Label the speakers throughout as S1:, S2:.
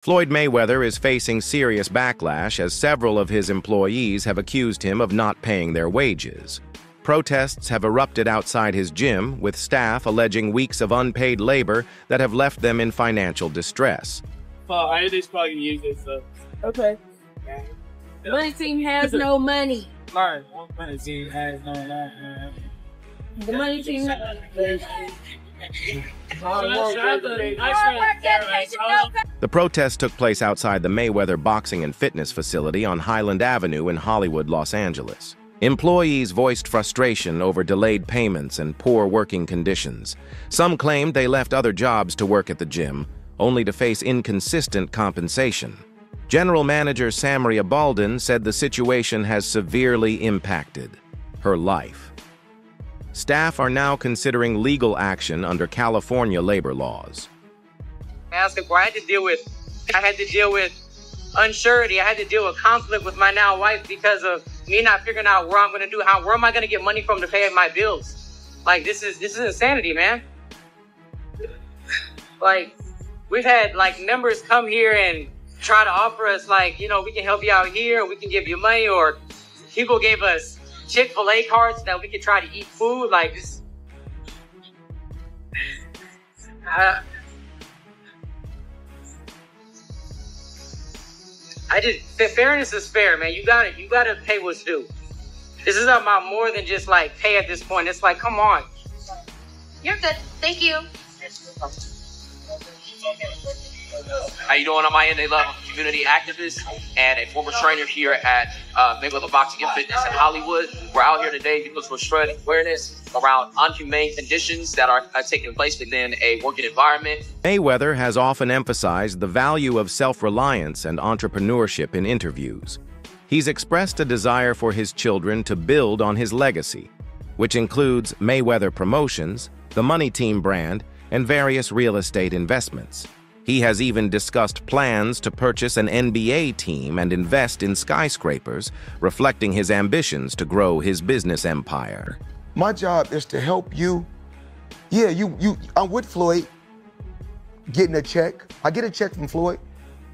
S1: Floyd Mayweather is facing serious backlash as several of his employees have accused him of not paying their wages. Protests have erupted outside his gym, with staff alleging weeks of unpaid labor that have left them in financial distress.
S2: I just probably use this stuff.
S3: Okay. The money team has no money.
S2: Alright, money team has no money.
S3: The money team has
S1: The protest took place outside the Mayweather Boxing and Fitness facility on Highland Avenue in Hollywood, Los Angeles. Employees voiced frustration over delayed payments and poor working conditions. Some claimed they left other jobs to work at the gym, only to face inconsistent compensation. General Manager Samria Baldwin said the situation has severely impacted her life. Staff are now considering legal action under California labor laws.
S4: I had to deal with unsurety. I had to deal with conflict with my now wife because of me not figuring out where I'm going to do, where am I going to get money from to pay my bills? Like, this is insanity, man. Like, we've had members come here and try to offer us we can help you out here, we can give you money, or people gave us Chick-fil-A cards that we could try to eat food. Like this. Fairness is fair, man. You gotta pay what's due. This is about more than just pay at this point. It's come on.
S5: You're good. Thank you.
S6: How you doing? On my end, they love community activist and a former trainer here at Mayweather Boxing and Fitness in Hollywood. We're out here today because we're spreading awareness around inhumane conditions that are taking place within a working environment.
S1: Mayweather has often emphasized the value of self-reliance and entrepreneurship in interviews. He's expressed a desire for his children to build on his legacy, which includes Mayweather Promotions, the Money Team brand, and various real estate investments. He has even discussed plans to purchase an NBA team and invest in skyscrapers, reflecting his ambitions to grow his business empire.
S7: My job is to help you. Yeah, I'm with Floyd, getting a check. I get a check from Floyd,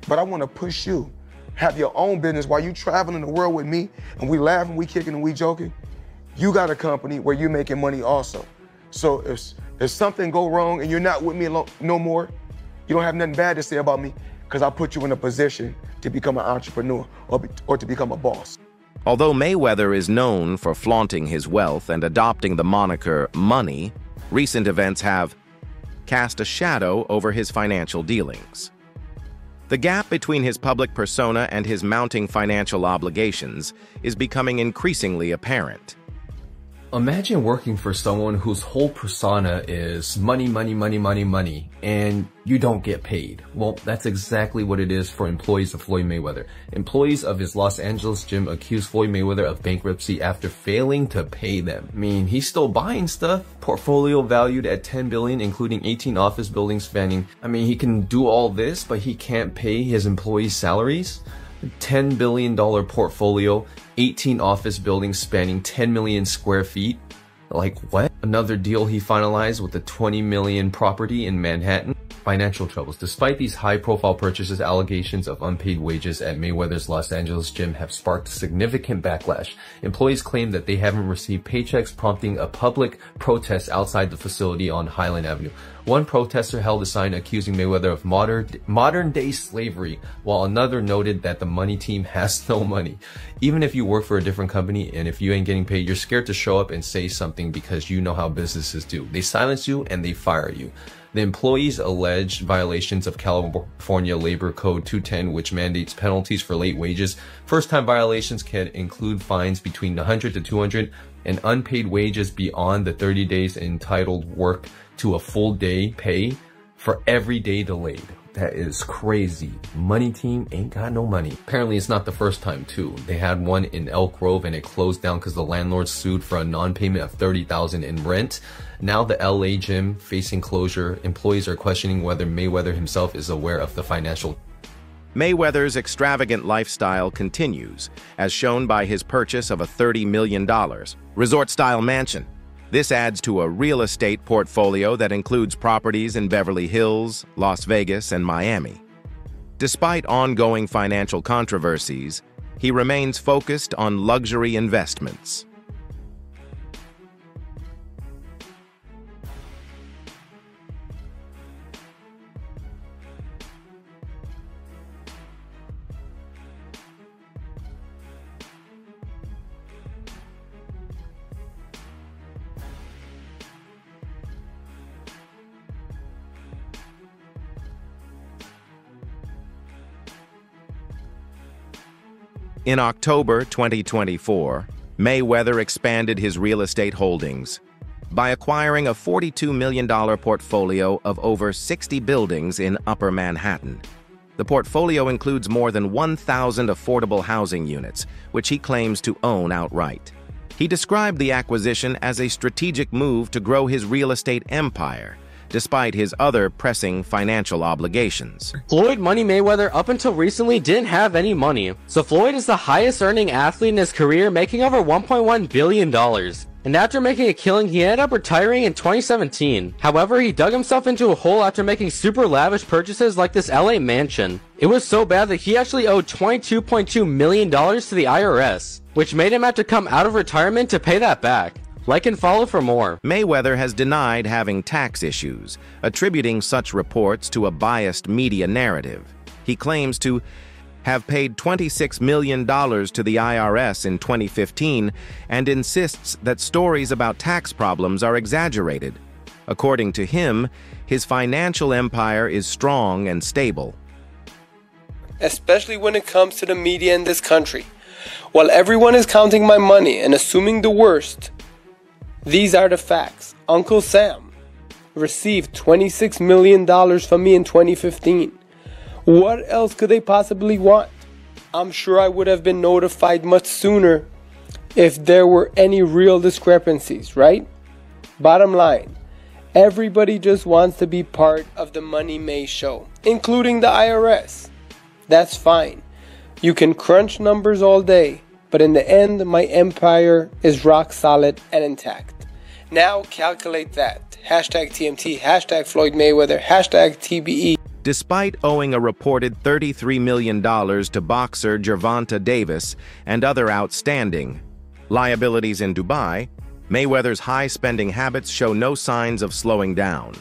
S7: but I want to push you. Have your own business while you traveling the world with me, and we laughing, we kicking, and we joking. You got a company where you're making money also. So if something go wrong and you're not with me no more, you don't have nothing bad to say about me because I put you in a position to become an entrepreneur or to become a boss.
S1: Although Mayweather is known for flaunting his wealth and adopting the moniker money, recent events have cast a shadow over his financial dealings. The gap between his public persona and his mounting financial obligations is becoming increasingly apparent.
S8: Imagine working for someone whose whole persona is money, money, money, money, money, and you don't get paid. Well, that's exactly what it is for employees of Floyd Mayweather. Employees of his Los Angeles gym accused Floyd Mayweather of bankruptcy after failing to pay them. I mean, he's still buying stuff. Portfolio valued at $10 billion, including 18 office buildings spanning. I mean, he can do all this, but he can't pay his employees' salaries? $10 billion portfolio, 18 office buildings spanning 10 million square feet. Like what? Another deal he finalized with a 20 million property in Manhattan. Financial troubles. Despite these high-profile purchases, allegations of unpaid wages at Mayweather's Los Angeles gym have sparked significant backlash. Employees claim that they haven't received paychecks, prompting a public protest outside the facility on Highland Avenue. One protester held a sign accusing Mayweather of modern-day slavery, while another noted that the money team has no money. Even if you work for a different company and if you ain't getting paid, you're scared to show up and say something because you know how businesses do. They silence you and they fire you. The employees alleged violations of California Labor Code 210, which mandates penalties for late wages. First-time violations can include fines between $100 to $200 and unpaid wages beyond the 30 days entitled work to a full day pay for every day delayed. That is crazy. Money team ain't got no money. Apparently it's not the first time too. They had one in Elk Grove and it closed down because the landlord sued for a non-payment of $30,000 in rent. Now the LA gym facing closure. Employees are questioning whether Mayweather himself is aware of the financial.
S1: Mayweather's extravagant lifestyle continues, as shown by his purchase of a $30 million resort-style mansion. This adds to a real estate portfolio that includes properties in Beverly Hills, Las Vegas, and Miami. Despite ongoing financial controversies, he remains focused on luxury investments. In October 2024, Mayweather expanded his real estate holdings by acquiring a $42 million portfolio of over 60 buildings in Upper Manhattan. The portfolio includes more than 1,000 affordable housing units, which he claims to own outright. He described the acquisition as a strategic move to grow his real estate empire, despite his other pressing financial obligations.
S9: Floyd Money Mayweather up until recently didn't have any money, so Floyd is the highest earning athlete in his career, making over $1.1 billion. And after making a killing, he ended up retiring in 2017. However, he dug himself into a hole after making super lavish purchases like this LA mansion. It was so bad that he actually owed $22.2 million to the IRS, which made him have to come out of retirement to pay that back. Like and follow for more.
S1: Mayweather has denied having tax issues, attributing such reports to a biased media narrative. He claims to have paid $26 million to the IRS in 2015 and insists that stories about tax problems are exaggerated. According to him, his financial empire is strong and stable.
S10: Especially when it comes to the media in this country. While everyone is counting my money and assuming the worst, these are the facts. Uncle Sam received $26 million from me in 2015. What else could they possibly want? I'm sure I would have been notified much sooner if there were any real discrepancies, right? Bottom line, everybody just wants to be part of the Money May show, including the IRS. That's fine. You can crunch numbers all day, but in the end, my empire is rock solid and intact. Now calculate that. Hashtag TMT, hashtag Floyd Mayweather, hashtag TBE.
S1: Despite owing a reported $33 million to boxer Gervonta Davis and other outstanding liabilities in Dubai, Mayweather's high spending habits show no signs of slowing down.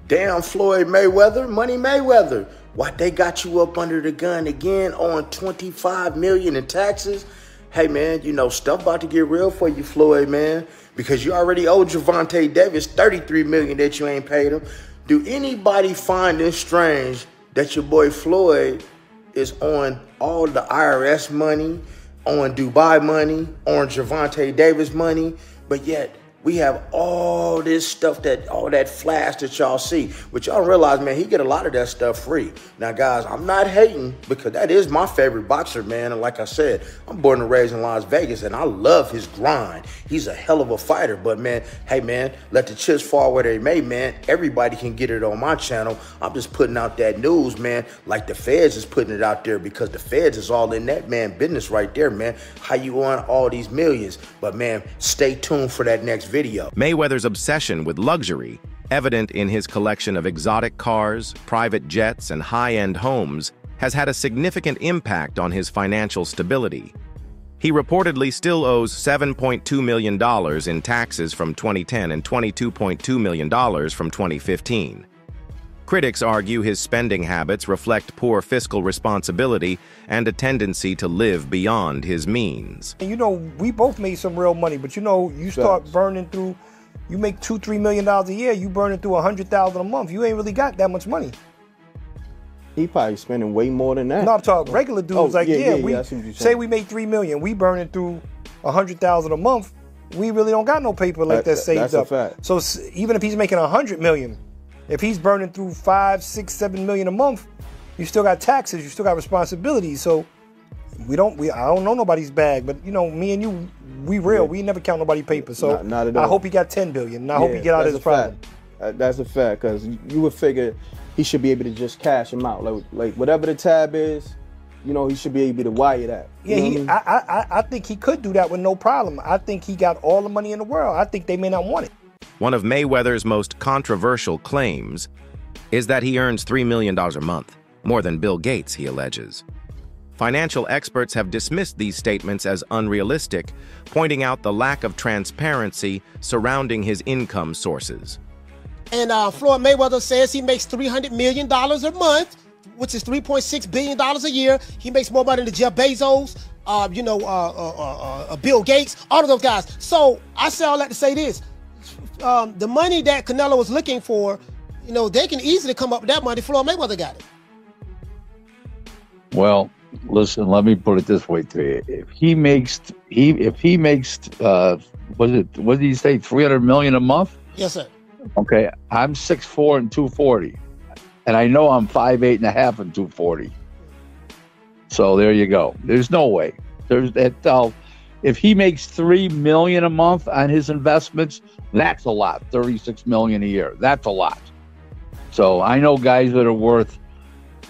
S11: Damn, Floyd Mayweather, Money Mayweather. What, they got you up under the gun again on $25 million in taxes? Hey, man, you know, stuff about to get real for you, Floyd, man, because you already owe Gervonta Davis $33 million that you ain't paid him. Do anybody find it strange that your boy Floyd is on all the IRS money, on Dubai money, on Gervonta Davis money, but yet we have all this stuff, all that flash that y'all see, but y'all realize, man, he get a lot of that stuff free. Now, guys, I'm not hating because that is my favorite boxer, man. And like I said, I'm born and raised in Las Vegas, and I love his grind. He's a hell of a fighter. But, man, hey, man, let the chips fall where they may, man. Everybody can get it on my channel. I'm just putting out that news, man, like the feds is putting it out there because the feds is all in that, man, business right there, man. How you on all these millions? But, man, stay tuned for that next video.
S1: Mayweather's obsession with luxury, evident in his collection of exotic cars, private jets, and high-end homes, has had a significant impact on his financial stability. He reportedly still owes $7.2 million in taxes from 2010 and $22.2 million from 2015. Critics argue his spending habits reflect poor fiscal responsibility and a tendency to live beyond his means.
S12: You know, we both made some real money, but you know, you start burning through, you make $2-3 million a year, you burning through $100,000 a month. You ain't really got that much money.
S13: He probably spending way more than that.
S12: No, I'm talking regular dudes. We
S13: I
S12: say we make $3 million, we burning through $100,000 a month. We really don't got no paper like that saved up.
S13: That's a fact.
S12: So even if he's making $100 million, if he's burning through $5, $6, $7 million a month, you still got taxes, you still got responsibilities. So I don't know nobody's bag, but you know, me and you, we real. We never count nobody's paper. So
S13: not at all.
S12: I hope he got $10 billion. And I hope he get out of his problem.
S13: That's a fact, because you would figure he should be able to just cash him out, like whatever the tab is. You know, he should be able to wire that.
S12: Yeah, I think he could do that with no problem. I think he got all the money in the world. I think they may not want it.
S1: One of Mayweather's most controversial claims is that he earns $3 million a month. more than Bill Gates, he alleges. Financial experts have dismissed these statements as unrealistic, pointing out the lack of transparency surrounding his income sources.
S14: And Floyd Mayweather says he makes $300 million a month, which is $3.6 billion a year. He makes more money than Jeff Bezos, Bill Gates, all of those guys. So I say all that to say this. The money that Canelo was looking for, they can easily come up with that money. Floyd Mayweather got it.
S15: Well, listen, let me put it this way to you. If he makes, what did he say, $300 million a month?
S14: Yes, sir.
S15: Okay, I'm 6'4" and 240, and I know I'm 5'8" and a half and 240. So there you go. There's no way. There's that. If he makes $3 million a month on his investments, that's a lot. $36 million a year. That's a lot. So I know guys that are worth,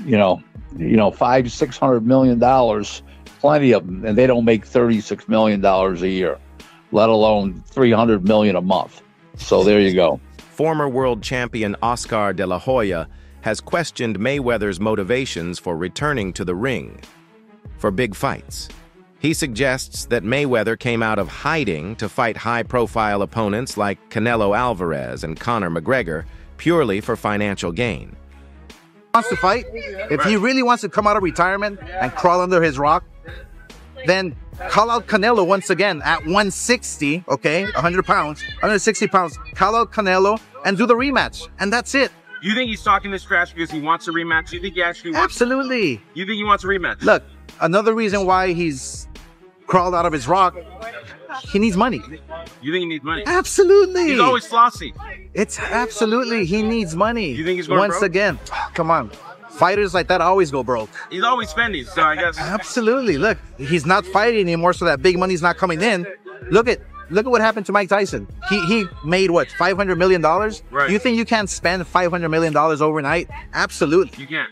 S15: $500-600 million, plenty of them, and they don't make $36 million a year, let alone $300 million a month. So there you go.
S1: Former world champion Oscar de la Hoya has questioned Mayweather's motivations for returning to the ring for big fights. He suggests that Mayweather came out of hiding to fight high-profile opponents like Canelo Alvarez and Conor McGregor purely for financial gain.
S16: Wants to fight, if he really wants to come out of retirement and crawl under his rock, then call out Canelo once again at 160, okay, 100 pounds, 160 pounds. Call out Canelo and do the rematch, and that's it.
S17: You think he's talking this trash because he wants a rematch? You think he actually wants?
S16: Absolutely.
S17: You think he wants a rematch?
S16: Look, another reason why he's crawled out of his rock, he needs money.
S17: You think he needs money?
S16: Absolutely.
S17: He's always flossy.
S16: It's absolutely, he needs money.
S17: You think he's going
S16: once
S17: broke?
S16: Again, come on. Fighters like that always go broke.
S17: He's always spending, so I guess.
S16: Absolutely. Look, he's not fighting anymore, so that big money's not coming in. Look at what happened to Mike Tyson. He made what, $500 million?
S17: Right.
S16: You think you can't spend $500 million overnight? Absolutely.
S17: You can't.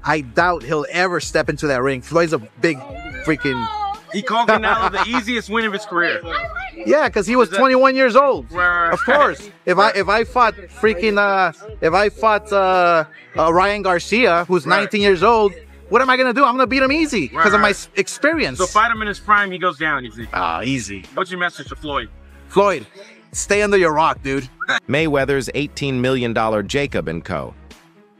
S16: I doubt he'll ever step into that ring. Floyd's a big freaking.
S17: He called Canelo the easiest win of his career.
S16: Yeah, because he was 21 years old. Of course. If I fought Ryan Garcia, who's 19 years old, what am I gonna do? I'm gonna beat him easy because of my experience.
S17: So fight him in his prime, he goes down, you see.
S16: Easy.
S17: What's your message to Floyd?
S16: Floyd, stay under your rock, dude.
S1: Mayweather's $18 million Jacob & Co.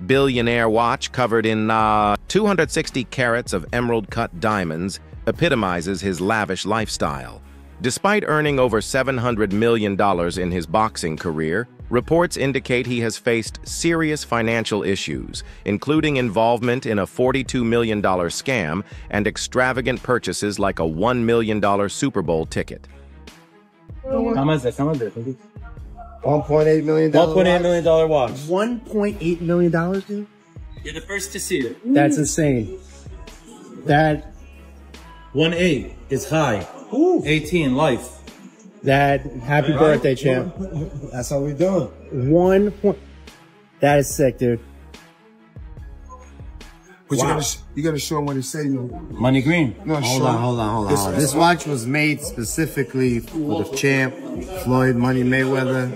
S1: billionaire watch covered in 260 carats of emerald-cut diamonds epitomizes his lavish lifestyle. Despite earning over $700 million in his boxing career, reports indicate he has faced serious financial issues, including involvement in a $42 million scam and extravagant purchases like a $1 million Super Bowl ticket.
S18: How much is it?
S12: $1.8 million.
S18: $1.8 million watch.
S12: $1.8 million, dude?
S18: You're the first to see it. That's insane. That 1.8 is high. 18 life. That happy birthday, champ.
S12: That's how we doing.
S18: 1 point. That is sick, dude.
S12: But you gotta show them what it say.
S18: Money green.
S12: No,
S19: Hold on. This watch was made specifically for the champ, Floyd Money Mayweather.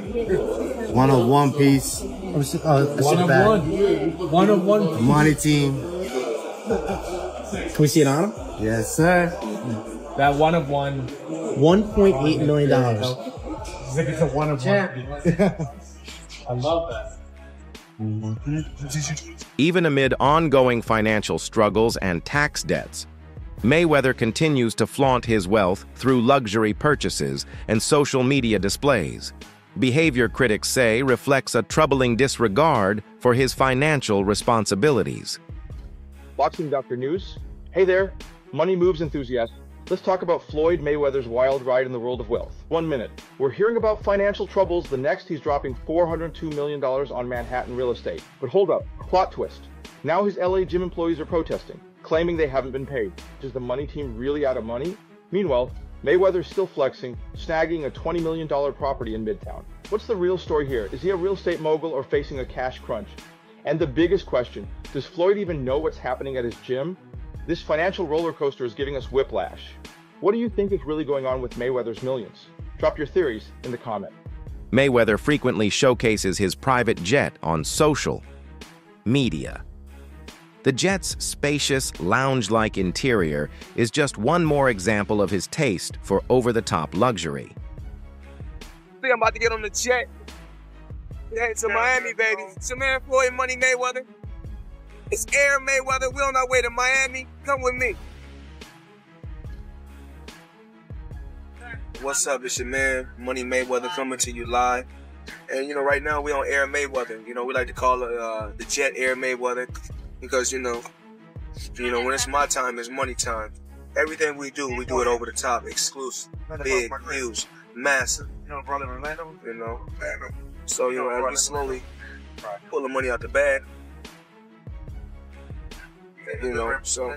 S19: One of one piece.
S18: One of one.
S19: Money team.
S18: Can we see it on him?
S19: Yes, sir.
S18: That one of one. $1.8 million.
S12: It's a one of one.
S18: I love that.
S1: Even amid ongoing financial struggles and tax debts, Mayweather continues to flaunt his wealth through luxury purchases and social media displays. Behavior critics say reflects a troubling disregard for his financial responsibilities.
S20: Boxing Doctor News. Hey there, money moves enthusiasts. Let's talk about Floyd Mayweather's wild ride in the world of wealth. 1 minute. We're hearing about financial troubles. The next, he's dropping $402 million on Manhattan real estate. But hold up, plot twist. Now his LA gym employees are protesting, claiming they haven't been paid. Is the money team really out of money? Meanwhile, Mayweather's still flexing, snagging a $20 million property in Midtown. What's the real story here? Is he a real estate mogul or facing a cash crunch? And the biggest question, does Floyd even know what's happening at his gym? This financial roller coaster is giving us whiplash. What do you think is really going on with Mayweather's millions? Drop your theories in the comment.
S1: Mayweather frequently showcases his private jet on social media. The jet's spacious, lounge-like interior is just one more example of his taste for over-the-top luxury.
S21: I think I'm about to get on the jet. Head to Miami, baby. It's your man Floyd Money Mayweather. It's Air Mayweather. We're on our way to Miami. Come with me. What's up? It's your man Money Mayweather coming to you live. And you know, right now we on Air Mayweather. You know, we like to call it the jet Air Mayweather because you know when it's my time, it's money time. Everything we do it over the top, exclusive, big, huge, massive. You know, brother Orlando. You know, so you know as we slowly pull the money out the bag. You know, so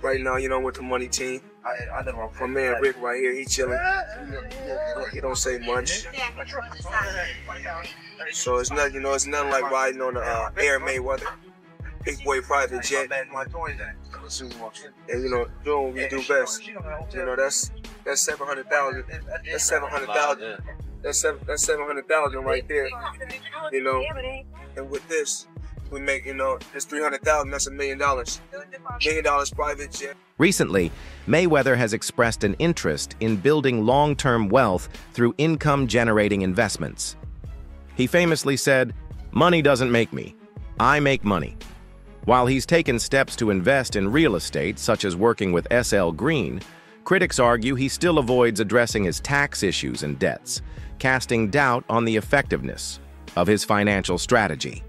S21: right now, you know, with the money team, my man Rick right here, he chilling. He don't say much. So it's nothing, you know, it's nothing like riding on the Air Mayweather, big boy private jet. And you know, doing what we do best. You know, that's 700,000. That's 700,000. That's 700,000 right there. You know, and with this. We make, you know, it's 300,000, that's $1 million. $1 million private jet.
S1: Recently, Mayweather has expressed an interest in building long-term wealth through income-generating investments. He famously said, "Money doesn't make me. I make money." While he's taken steps to invest in real estate, such as working with SL Green, critics argue he still avoids addressing his tax issues and debts, casting doubt on the effectiveness of his financial strategy.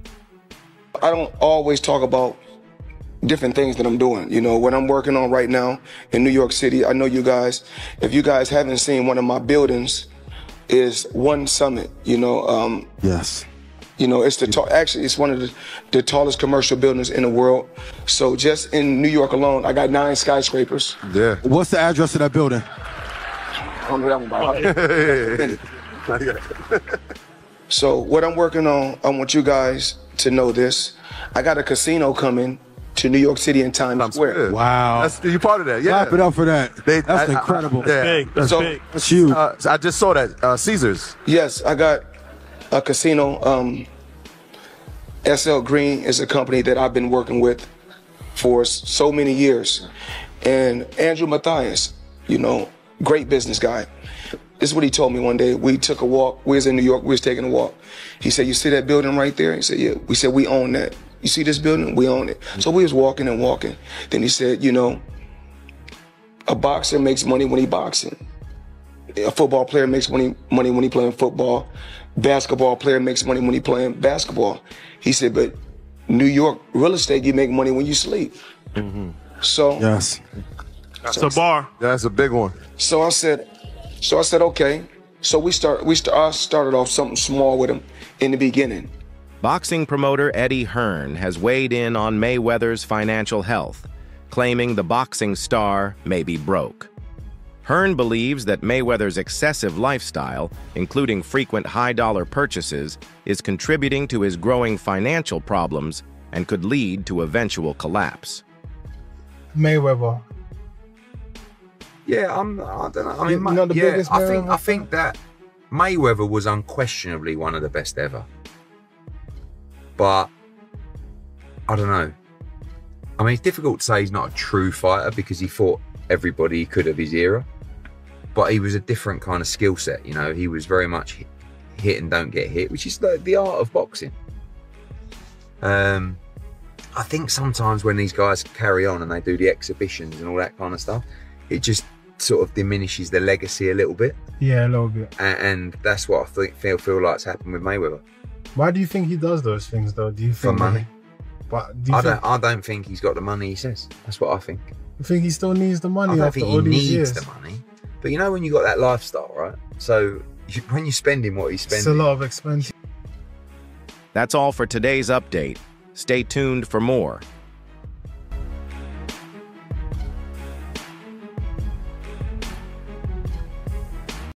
S7: I don't always talk about different things that I'm doing. You know, what I'm working on right now in New York City, I know you guys, if you guys haven't seen one of my buildings, is One Summit, you know.
S22: Yes.
S7: You know, it's actually, it's one of the tallest commercial buildings in the world. So just in New York alone, I got 9 skyscrapers.
S22: Yeah. What's the address of that building?
S7: I don't know that one by heart. So what I'm working on, I want you guys to know this. I got a casino coming to New York City in Times Square.
S22: Wow.
S16: You part of that, yeah.
S22: Clap it up for that. That's incredible.
S16: That's big.
S22: That's
S16: big.
S22: That's huge.
S16: I just saw that, Caesars.
S7: Yes, I got a casino. SL Green is a company that I've been working with for so many years. And Andrew Mathias, you know, great business guy. This is what he told me one day. We took a walk. We was in New York. We was taking a walk. He said, "You see that building right there?" He said, "Yeah." We said, "We own that. You see this building? We own it." So we was walking and walking. Then he said, "You know, a boxer makes money when he boxing. A football player makes money when he playing football. Basketball player makes money when he playing basketball." He said, "But New York real estate, you make money when you sleep." So
S22: yes,
S16: that's a bar. That's a big one.
S7: So I said, okay. So I started off something small with him in the beginning.
S1: Boxing promoter Eddie Hearn has weighed in on Mayweather's financial health, claiming the boxing star may be broke. Hearn believes that Mayweather's excessive lifestyle, including frequent high-dollar purchases, is contributing to his growing financial problems and could lead to eventual collapse.
S23: Mayweather.
S24: Yeah, I don't know. I mean,
S23: not the biggest
S24: I think that Mayweather was unquestionably one of the best ever. But I don't know. I mean, it's difficult to say he's not a true fighter because he fought everybody he could of his era. But he was a different kind of skill set, you know. He was very much hit and don't get hit, which is the art of boxing. I think sometimes when these guys carry on and they do the exhibitions and all that kind of stuff, it just sort of diminishes the legacy a little bit.
S23: Yeah, a little bit.
S24: And that's what I feel like's happened with Mayweather.
S23: Why do you think he does those things, though? Do you think
S24: for money?
S23: But
S24: I don't think he's got the money he says. That's what I think.
S23: You think he still needs the money?
S24: I don't
S23: after
S24: think
S23: all
S24: he
S23: these
S24: needs
S23: years?
S24: the money. But you know when you got that lifestyle, right? So when you're spending what he's spending,
S23: It's a lot of expense.
S1: That's all for today's update. Stay tuned for more.